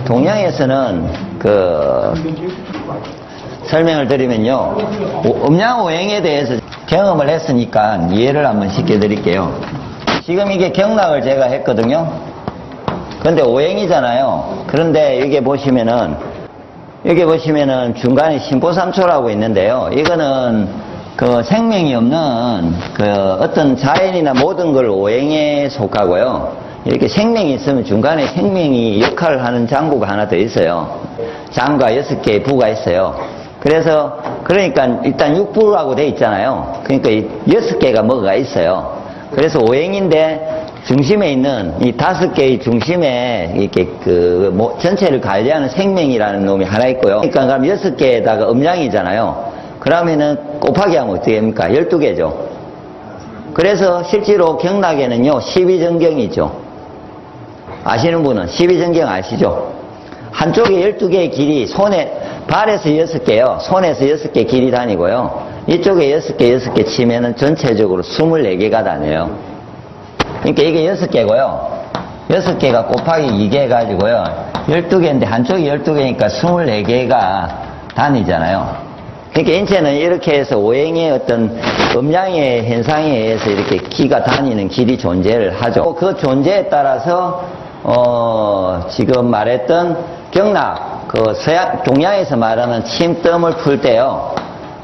동양에서는 설명을 드리면요, 음양오행에 대해서 경험을 했으니까 이해를 한번 시켜드릴게요. 지금 이게 경락을 제가 했거든요. 근데 오행이잖아요. 그런데 여기 보시면은 중간에 신보삼초라고 있는데요. 이거는 생명이 없는 어떤 자연이나 모든 걸 오행에 속하고요. 이렇게 생명이 있으면 중간에 생명이 역할을 하는 장부가 하나 더 있어요. 장과 6개의 부가 있어요. 그러니까 일단 육부라고 돼 있잖아요. 그러니까 6개가 뭐가 있어요. 그래서 오행인데 중심에 있는 이 5개의 중심에 이렇게 전체를 관리하는 생명이라는 놈이 하나 있고요. 그러니까 그럼 6개에다가 음양이잖아요. 그러면은 곱하기 하면 어떻게 됩니까? 12개죠. 그래서 실제로 경락에는요, 12정경이죠. 아시는 분은 12정경 아시죠? 한쪽에 12개의 길이 발에서 6개요. 손에서 6개 길이 다니고요. 이쪽에 6개 치면은 전체적으로 24개가 다녀요. 그러니까 이게 6개고요. 6개가 곱하기 2개 해가지고요. 12개인데 한쪽이 12개니까 24개가 다니잖아요. 그러니까 인체는 이렇게 해서 오행의 어떤 음양의 현상에 의해서 이렇게 기가 다니는 길이 존재를 하죠. 그 존재에 따라서 지금 말했던 경락, 동양에서 말하는 침뜸을 풀 때요,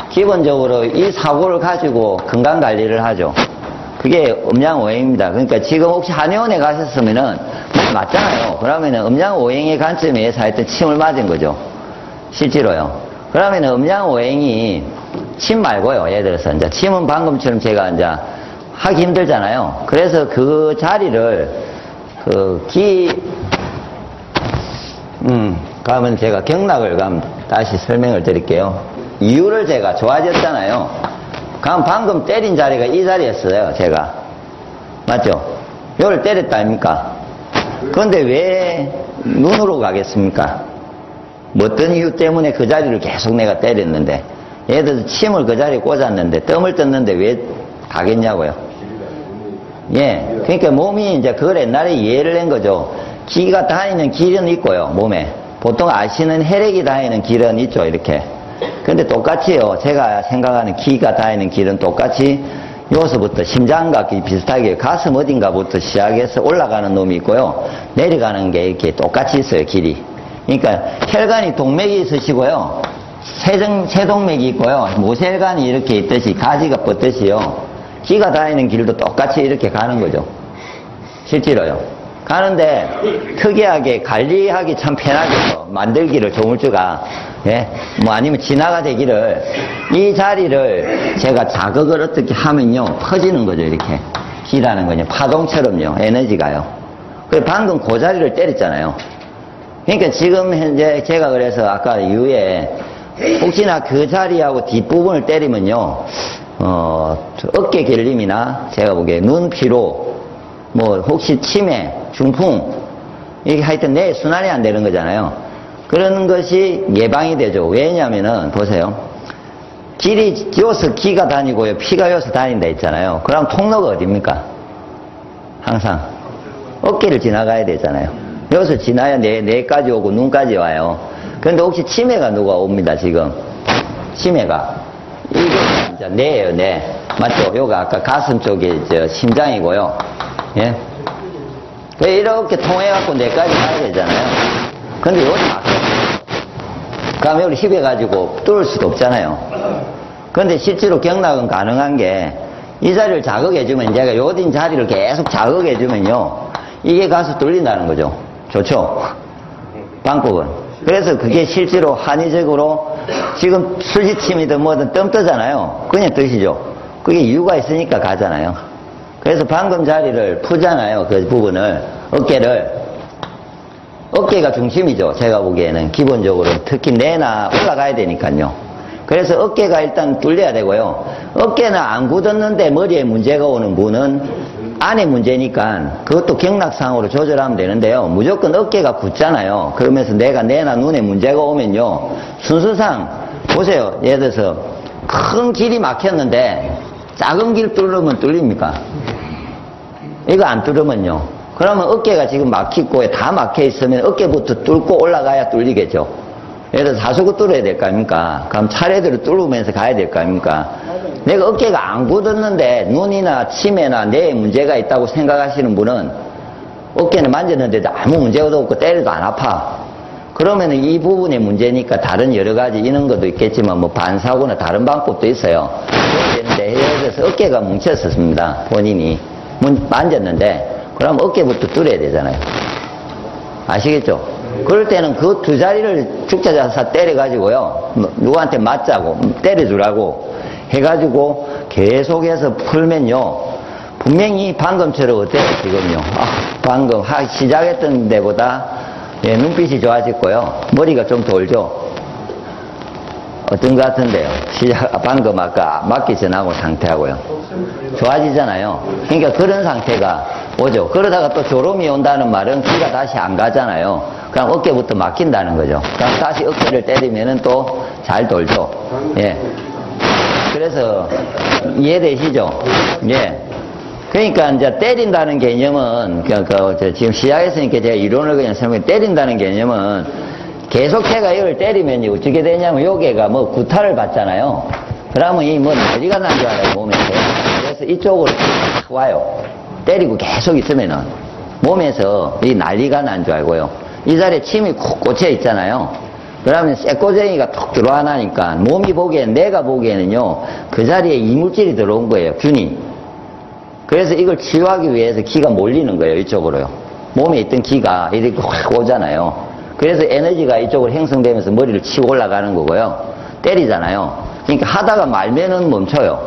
기본적으로 이 사고를 가지고 건강관리를 하죠. 그게 음양오행입니다. 그러니까 지금 혹시 한의원에 가셨으면은 맞잖아요. 그러면은 음양오행의 관점에서 하여튼 침을 맞은 거죠. 실제로요. 그러면은 음양오행이 침 말고요. 예를 들어서 이제 침은 방금처럼 제가 이제 하기 힘들잖아요. 그래서 그 자리를 그러면 제가 경락을 다시 설명을 드릴게요. 이유를 제가 좋아졌잖아요. 그럼 방금 때린 자리가 이 자리였어요, 제가. 맞죠? 요를 때렸다 아닙니까? 그런데 왜 눈으로 가겠습니까? 뭐 어떤 이유 때문에 그 자리를 계속 내가 때렸는데, 예를 들어서 침을 그 자리에 꽂았는데, 뜸을 떴는데 왜 가겠냐고요? 예. 그러니까 몸이 이제 그걸 옛날에 이해를 한 거죠. 기가 다니는 길은 있고요, 몸에. 보통 아시는 혈액이 다니는 길은 있죠, 이렇게. 근데 똑같이요, 제가 생각하는 기가 다니는 길은 똑같이 요서부터 심장과 비슷하게 가슴 어딘가부터 시작해서 올라가는 놈이 있고요, 내려가는 게 이렇게 똑같이 있어요, 길이. 그러니까 혈관이 동맥이 있으시고요, 세동맥이 있고요, 모세혈관이 이렇게 있듯이 가지가 뻗듯이요, 기가 다니는 길도 똑같이 이렇게 가는 거죠. 실제로요. 가는데 특이하게 관리하기 참 편하게 만들기를 조물주가, 예, 뭐 아니면 진화가 되기를, 이 자리를 제가 자극을 어떻게 하면요, 퍼지는 거죠. 이렇게 기라는 거요, 파동처럼요, 에너지가요. 그래서 방금 그 자리를 때렸잖아요. 그러니까 지금 현재 제가 그래서 아까 이후에 혹시나 그 자리하고 뒷부분을 때리면요, 어깨 결림이나 제가 보기에 눈 피로, 뭐 혹시 치매, 중풍, 이게 하여튼 내 순환이 안 되는 거잖아요. 그런 것이 예방이 되죠. 왜냐면은 보세요, 길이 여기서 기가 다니고요, 피가 여기서 다닌다 했잖아요. 그럼 통로가 어딥니까? 항상 어깨를 지나가야 되잖아요. 여기서 지나야 뇌까지 오고 눈까지 와요. 그런데 혹시 치매가 누가 옵니다, 지금? 치매가. 이게 진짜 뇌예요, 뇌. 맞죠? 요가 아까 가슴 쪽에 심장이고요. 예? 이렇게 통해갖고 뇌까지 가야 되잖아요. 근데 여기 막혀요. 그럼 여기 힙해가지고 뚫을 수도 없잖아요. 근데 실제로 경락은 가능한 게, 이 자리를 자극해주면, 제가 요딘 자리를 계속 자극해주면요, 이게 가서 뚫린다는 거죠. 좋죠? 방법은. 그래서 그게 실제로 한의적으로 지금 술지침이든 뭐든 뜸 뜨잖아요. 그냥 뜨시죠. 그게 이유가 있으니까 가잖아요. 그래서 방금 자리를 푸잖아요. 그 부분을, 어깨가 중심이죠. 제가 보기에는 기본적으로 특히 뇌나 올라가야 되니까요. 그래서 어깨가 일단 뚫려야 되고요. 어깨는 안 굳었는데 머리에 문제가 오는 분은 안에 문제니까 그것도 경락상으로 조절하면 되는데요. 무조건 어깨가 굳잖아요. 그러면서 내가 뇌나 눈에 문제가 오면요, 순수상 보세요. 예를 들어서 큰 길이 막혔는데 작은 길 뚫으면 뚫립니까? 이거 안 뚫으면요, 그러면 어깨가 지금 막히고 다 막혀 있으면 어깨부터 뚫고 올라가야 뚫리겠죠. 예를 들어서 하수구 뚫어야 될 거 아닙니까? 그럼 차례대로 뚫으면서 가야 될 거 아닙니까? 내가 어깨가 안 굳었는데 눈이나 치매나 뇌에 문제가 있다고 생각하시는 분은 어깨는 만졌는데도 아무 문제도 없고 때려도 안 아파. 그러면은 이 부분의 문제니까 다른 여러 가지 이런 것도 있겠지만 뭐 반사고나 다른 방법도 있어요. 그런데 예를 들어서 어깨가 뭉쳤었습니다. 본인이 만졌는데 그럼 어깨부터 뚫어야 되잖아요. 아시겠죠? 그럴 때는 그 두 자리를 죽자자사 때려가지고요. 누구한테 맞자고 때려주라고 해가지고 계속해서 풀면요. 분명히 방금처럼 어때요 지금요? 방금 시작했던 데보다 눈빛이 좋아졌고요. 머리가 좀 돌죠. 어떤 것 같은데요? 방금 아까 맞기 전하고 상태하고요. 좋아지잖아요. 그러니까 그런 상태가 오죠. 그러다가 또 졸음이 온다는 말은 기가 다시 안 가잖아요. 그럼 어깨부터 막힌다는 거죠. 그럼 다시 어깨를 때리면은 또 잘 돌죠. 예. 그래서 이해되시죠? 예. 그러니까 이제 때린다는 개념은 지금 시작했으니까 제가 이론을 그냥 설명해. 때린다는 개념은 계속 제가 이걸 때리면 어떻게 되냐면 여기가 뭐 구타를 받잖아요. 그러면 이 뭐 난리가 난 줄 알아요 몸에서. 그래서 이쪽으로 탁 와요. 때리고 계속 있으면은 몸에서 이 난리가 난 줄 알고요. 이 자리에 침이 콕 꽂혀 있잖아요. 그러면 쇠꼬쟁이가 톡 들어와 나니까 몸이 보기엔 내가 보기에는요 그 자리에 이물질이 들어온 거예요. 균이. 그래서 이걸 치유하기 위해서 기가 몰리는 거예요. 이쪽으로요. 몸에 있던 기가 이렇게 확 오잖아요. 그래서 에너지가 이쪽으로 형성되면서 머리를 치고 올라가는 거고요. 때리잖아요. 그러니까 하다가 말면은 멈춰요.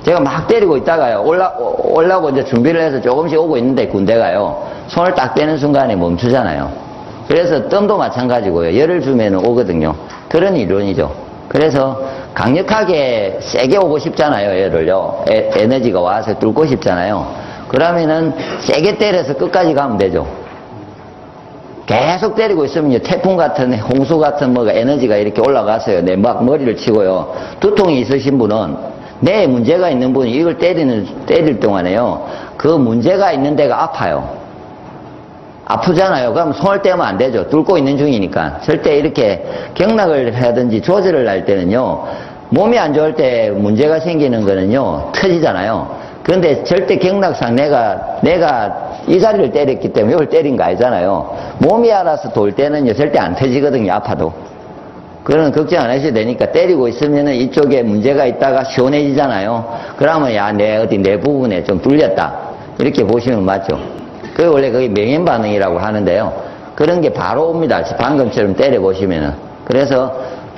제가 막 때리고 있다가요. 올라오고 이제 준비를 해서 조금씩 오고 있는데 군대가요. 손을 딱 떼는 순간에 멈추잖아요. 그래서 뜸도 마찬가지고요. 열을 주면 오거든요. 그런 이론이죠. 그래서 강력하게 세게 오고 싶잖아요. 열을요. 에너지가 와서 뚫고 싶잖아요. 그러면은 세게 때려서 끝까지 가면 되죠. 계속 때리고 있으면요. 태풍 같은 홍수 같은 뭐가 에너지가 이렇게 올라가서요. 내 막 머리를 치고요. 두통이 있으신 분은 뇌에 문제가 있는 분이 이걸 때릴 동안에요. 그 문제가 있는 데가 아파요. 아프잖아요. 그럼 손을 떼면 안 되죠. 뚫고 있는 중이니까. 절대 이렇게 경락을 하든지 조절을 할 때는요. 몸이 안 좋을 때 문제가 생기는 거는요. 터지잖아요. 그런데 절대 경락상 내가 이 자리를 때렸기 때문에 이걸 때린 거 아니잖아요. 몸이 알아서 돌 때는요. 절대 안 터지거든요. 아파도. 그거는 걱정 안 하셔도 되니까 때리고 있으면은 이쪽에 문제가 있다가 시원해지잖아요. 그러면 야, 내 부분에 좀 뚫렸다. 이렇게 보시면 맞죠. 그게 원래 그게 명현 반응이라고 하는데요. 그런 게 바로 옵니다. 방금처럼 때려보시면은. 그래서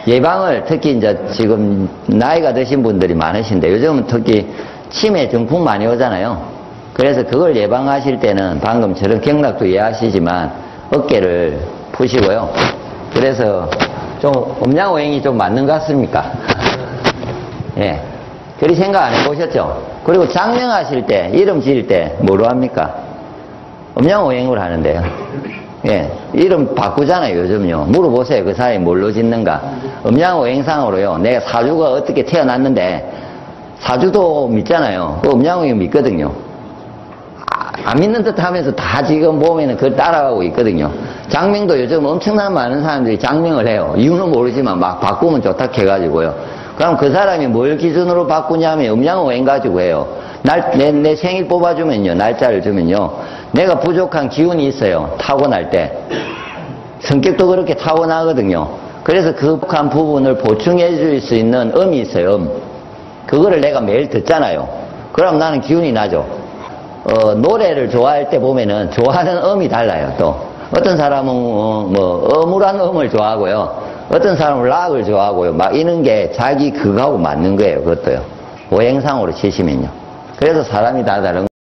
예방을 특히 이제 지금 나이가 드신 분들이 많으신데 요즘은 특히 치매 중풍 많이 오잖아요. 그래서 그걸 예방하실 때는 방금처럼 경락도 이해하시지만 어깨를 푸시고요. 그래서 좀 음양오행이 좀 맞는 것 같습니까? 예. 그리 생각 안 해보셨죠? 그리고 장명하실 때, 이름 지을 때 뭐로 합니까? 음양오행으로 하는데요. 예. 이름 바꾸잖아요, 요즘요. 물어보세요. 그 사람이 뭘로 짓는가. 음양오행상으로요. 내가 사주가 어떻게 태어났는데, 사주도 믿잖아요. 그 음양오행 믿거든요. 안 믿는 듯 하면서 다 지금 보면은 그걸 따라가고 있거든요. 장명도 요즘 엄청난 많은 사람들이 장명을 해요. 이유는 모르지만 막 바꾸면 좋다 해가지고요. 그럼 그 사람이 뭘 기준으로 바꾸냐면 음양오행 가지고 해요. 내 생일 뽑아주면요. 날짜를 주면요. 내가 부족한 기운이 있어요. 타고날 때. 성격도 그렇게 타고나거든요. 그래서 그 부족한 부분을 보충해 줄 수 있는 음이 있어요. 그거를 내가 매일 듣잖아요. 그럼 나는 기운이 나죠. 노래를 좋아할 때 보면은 좋아하는 음이 달라요. 또 어떤 사람은 어물한 음을 좋아하고요. 어떤 사람은 락을 좋아하고요. 막 이런 게 자기 그거하고 맞는 거예요. 그것도요. 오행상으로 치시면요. 그래서 사람이 다 다른